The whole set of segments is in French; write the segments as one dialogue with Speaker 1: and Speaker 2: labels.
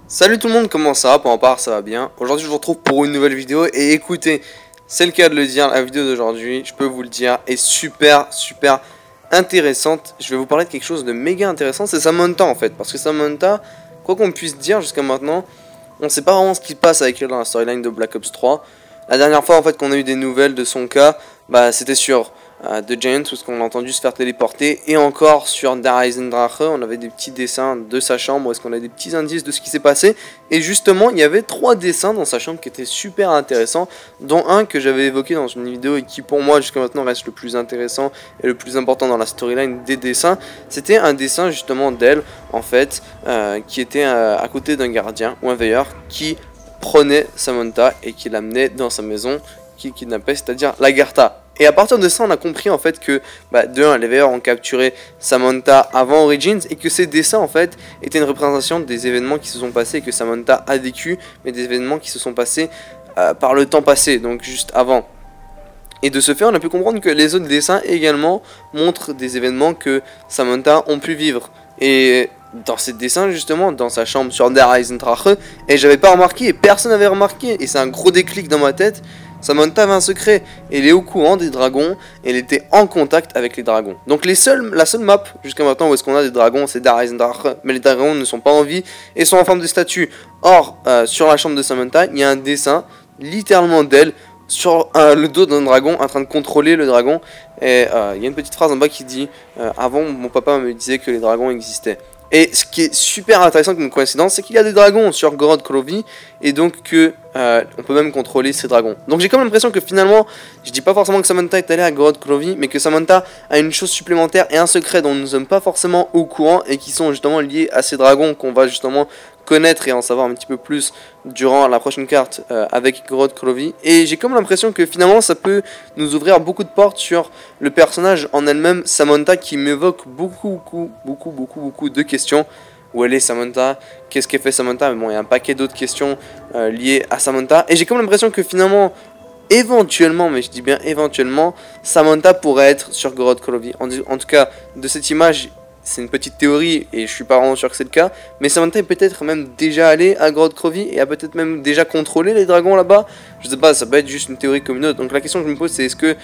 Speaker 1: Salut tout le monde, comment ça va? Pour ma part ça va bien. Aujourd'hui je vous retrouve pour une nouvelle vidéo et écoutez, c'est le cas de le dire, la vidéo d'aujourd'hui, je peux vous le dire, est super intéressante. Je vais vous parler de quelque chose de méga intéressant, c'est Samantha en fait. Parce que Samantha, quoi qu'on puisse dire jusqu'à maintenant, on ne sait pas vraiment ce qui se passe avec elle dans la storyline de Black Ops 3. La dernière fois en fait qu'on a eu des nouvelles de son cas, c'était sur The Giant, où on l'a entendu se faire téléporter, et encore sur Der Eisendrache, on avait des petits dessins de sa chambre, où est-ce qu'on a des petits indices de ce qui s'est passé, et justement il y avait 3 dessins dans sa chambre qui étaient super intéressants, dont un que j'avais évoqué dans une vidéo et qui pour moi jusqu'à maintenant reste le plus intéressant et le plus important dans la storyline des dessins. C'était un dessin justement d'elle en fait, qui était à côté d'un gardien ou un veilleur qui prenait Samantha et qui l'amenait dans sa maison, qui kidnappait, c'est-à-dire Lagertha. Et à partir de ça, on a compris en fait que de 1, les veilleurs ont capturé Samantha avant Origins et que ces dessins en fait étaient une représentation des événements qui se sont passés et que Samantha a vécu, mais des événements qui se sont passés par le temps passé, donc juste avant. Et de ce fait, on a pu comprendre que les autres dessins également montrent des événements que Samantha ont pu vivre. Et dans ces dessins justement, dans sa chambre sur Der Eisendrache, et j'avais pas remarqué, et personne n'avait remarqué, et c'est un gros déclic dans ma tête. Samantha avait un secret, elle est au courant des dragons, elle était en contact avec les dragons. Donc la seule map jusqu'à maintenant où est-ce qu'on a des dragons, c'est Der Eisendrache, mais les dragons ne sont pas en vie et sont en forme de statue. Or, sur la chambre de Samantha, il y a un dessin littéralement d'elle sur le dos d'un dragon en train de contrôler le dragon. Et il y a une petite phrase en bas qui dit avant mon papa me disait que les dragons existaient. Et ce qui est super intéressant comme coïncidence, c'est qu'il y a des dragons sur Gorod Krovi, et donc que on peut même contrôler ces dragons. Donc j'ai comme l'impression que finalement, je dis pas forcément que Samantha est allée à Gorod Krovi, mais que Samantha a une chose supplémentaire et un secret dont nous ne sommes pas forcément au courant, et qui sont justement liés à ces dragons qu'on va justement connaître et en savoir un petit peu plus durant la prochaine carte avec Gorod Krovi. Et j'ai comme l'impression que finalement ça peut nous ouvrir beaucoup de portes sur le personnage en elle-même, Samantha, qui m'évoque beaucoup de questions. Où elle est Samantha? Qu'est-ce qu'elle fait Samantha? Mais bon, il y a un paquet d'autres questions liées à Samantha. Et j'ai comme l'impression que finalement, éventuellement, mais je dis bien éventuellement, Samantha pourrait être sur Gorod Krovi. En tout cas, de cette image, c'est une petite théorie et je suis pas vraiment sûr que c'est le cas, mais Samantha est peut-être même déjà allée à Gorod Krovi et a peut-être même déjà contrôlé les dragons là-bas. Je sais pas, ça peut être juste une théorie comme une autre. Donc la question que je me pose, c'est est-ce que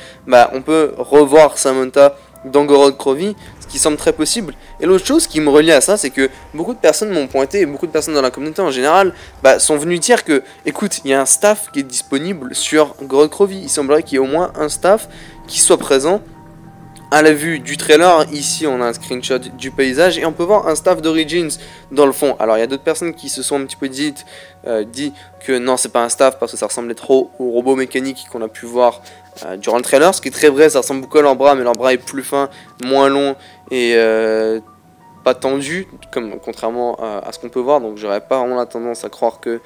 Speaker 1: on peut revoir Samantha dans Gorod Krovi, ce qui semble très possible. Et l'autre chose qui me relie à ça, c'est que beaucoup de personnes m'ont pointé, et beaucoup de personnes dans la communauté en général sont venues dire que, écoute, il y a un staff qui est disponible sur Gorod Krovi. Il semblerait qu'il y ait au moins un staff qui soit présent. À la vue du trailer, ici on a un screenshot du paysage et on peut voir un staff d'Origins dans le fond. Alors il y a d'autres personnes qui se sont un petit peu dit que non, c'est pas un staff parce que ça ressemblait trop au robot mécanique qu'on a pu voir durant le trailer. Ce qui est très vrai, ça ressemble beaucoup à leur bras, mais leur bras est plus fin, moins long et pas tendu, contrairement à ce qu'on peut voir. Donc j'aurais pas vraiment la tendance à croire que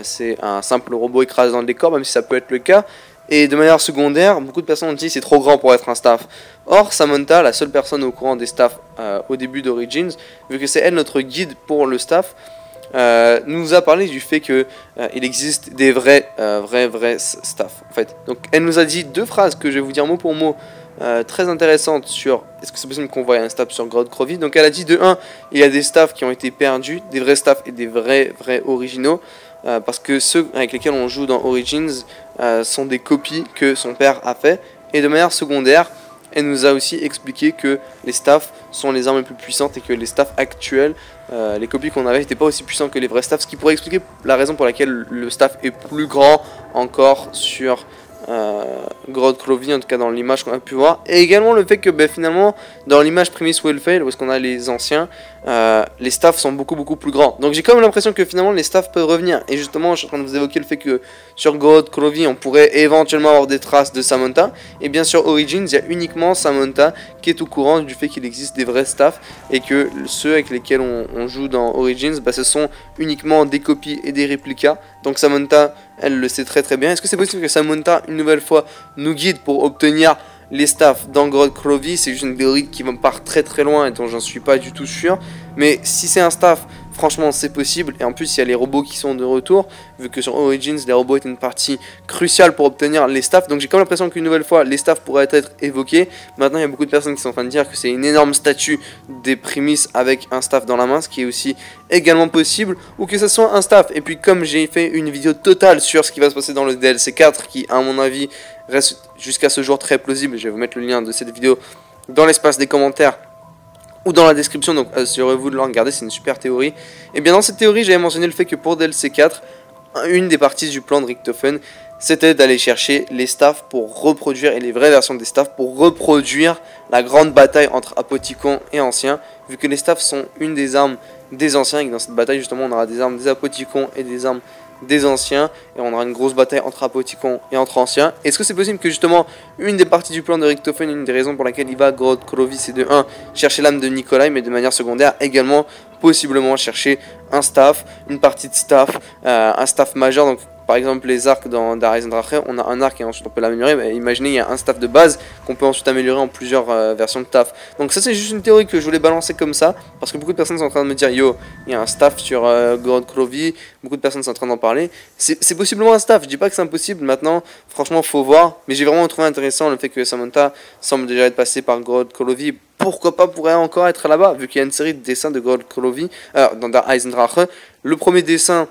Speaker 1: c'est un simple robot écrasé dans le décor, même si ça peut être le cas. Et de manière secondaire, beaucoup de personnes ont dit c'est trop grand pour être un staff. Or, Samantha, la seule personne au courant des staffs au début d'Origins, vu que c'est elle notre guide pour le staff, nous a parlé du fait que il existe des vrais staffs en fait. Donc elle nous a dit 2 phrases que je vais vous dire mot pour mot, très intéressantes sur est-ce que c'est possible qu'on voie un staff sur Gorod Krovi. Donc elle a dit de 1, il y a des staffs qui ont été perdus, des vrais staffs et des vrais originaux. Parce que ceux avec lesquels on joue dans Origins sont des copies que son père a fait. Et de manière secondaire, elle nous a aussi expliqué que les staffs sont les armes les plus puissantes et que les staffs actuels, les copies qu'on avait, n'étaient pas aussi puissants que les vrais staffs. Ce qui pourrait expliquer la raison pour laquelle le staff est plus grand encore sur Gorod Krovi, en tout cas dans l'image qu'on a pu voir. Et également le fait que finalement, dans l'image Premise Wellfail, où est-ce qu'on a les anciens, les staffs sont beaucoup plus grands. Donc j'ai quand même l'impression que finalement les staffs peuvent revenir. Et justement, je suis en train de vous évoquer le fait que sur Gorod Krovi, on pourrait éventuellement avoir des traces de Samantha. Et bien sur Origins, il y a uniquement Samantha qui est au courant du fait qu'il existe des vrais staffs. Et que ceux avec lesquels on joue dans Origins, ce sont uniquement des copies et des réplicas. Donc Samantha, elle le sait très bien. Est-ce que c'est possible que Samantha, une nouvelle fois, nous guide pour obtenir les staffs dans Gorod Krovi? C'est juste une théorie qui me part très loin et dont j'en suis pas du tout sûr. Mais si c'est un staff, franchement c'est possible. Et en plus il y a les robots qui sont de retour, vu que sur Origins les robots étaient une partie cruciale pour obtenir les staffs. Donc j'ai quand même l'impression qu'une nouvelle fois les staffs pourraient être évoqués. Maintenant il y a beaucoup de personnes qui sont en train de dire que c'est une énorme statue des prémices avec un staff dans la main, ce qui est aussi également possible, ou que ce soit un staff. Et puis comme j'ai fait une vidéo totale sur ce qui va se passer dans le DLC 4, qui à mon avis reste jusqu'à ce jour très plausible, je vais vous mettre le lien de cette vidéo dans l'espace des commentaires ou dans la description, donc assurez-vous de le regarder, c'est une super théorie. Et bien dans cette théorie j'avais mentionné le fait que pour DLC 4, une des parties du plan de Richtofen, c'était d'aller chercher les staffs pour reproduire, et les vraies versions des staffs, pour reproduire la grande bataille entre Apoticons et Anciens, vu que les staffs sont une des armes des Anciens, et que dans cette bataille justement on aura des armes des Apoticons et des armes des Anciens, et on aura une grosse bataille entre Apoticons et entre Anciens. Est-ce que c'est possible que justement une des parties du plan de Richtofen, une des raisons pour laquelle il va Gorod Krovi, c'est de 1 chercher l'âme de Nikolai, mais de manière secondaire également possiblement chercher un staff, une partie de staff, un staff majeur. Donc par exemple les arcs dans Reisendrache, on a un arc et ensuite on peut l'améliorer, mais imaginez il y a un staff de base qu'on peut ensuite améliorer en plusieurs versions de staff. Donc ça c'est juste une théorie que je voulais balancer comme ça, parce que beaucoup de personnes sont en train de me dire yo, il y a un staff sur Gorod Krovi, beaucoup de personnes sont en train d'en parler. C'est possiblement un staff, je dis pas que c'est impossible, maintenant franchement faut voir, mais j'ai vraiment trouvé intéressant le fait que Samantha semble déjà être passé par Gorod Krovi. Pourquoi pas pourrait encore être là-bas, vu qu'il y a une série de dessins de Gorod Krovi dans Eisendrache. Le premier dessin,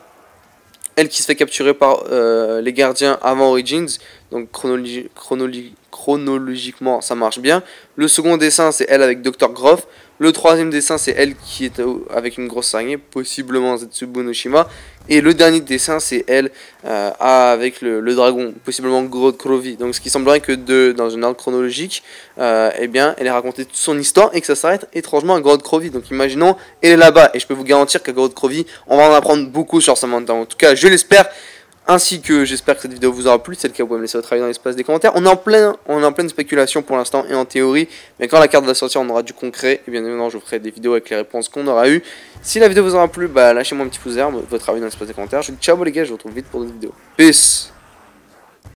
Speaker 1: elle qui se fait capturer par les gardiens avant Origins, donc chronologiquement ça marche bien. Le second dessin c'est elle avec Dr. Groff. Le troisième dessin c'est elle qui est avec une grosse araignée, possiblement Zetsubo no Shima. Et le dernier dessin c'est elle avec le dragon, possiblement Gorod Krovi. Donc ce qui semblerait que dans une ordre chronologique, eh bien elle a raconté toute son histoire et que ça s'arrête étrangement à Gorod Krovi. Donc imaginons, elle est là-bas et je peux vous garantir qu'à Gorod Krovi, on va en apprendre beaucoup sur Samantha. En tout cas je l'espère. Ainsi que j'espère que cette vidéo vous aura plu. C'est le cas, vous pouvez me laisser votre avis dans l'espace des commentaires. On est en pleine spéculation pour l'instant et en théorie. Mais quand la carte va sortir, on aura du concret. Et bien évidemment, je vous ferai des vidéos avec les réponses qu'on aura eues. Si la vidéo vous aura plu, bah lâchez-moi un petit pouce vert, votre avis dans l'espace des commentaires. Je vous dis ciao les gars, je vous retrouve vite pour d'autres vidéos. Peace.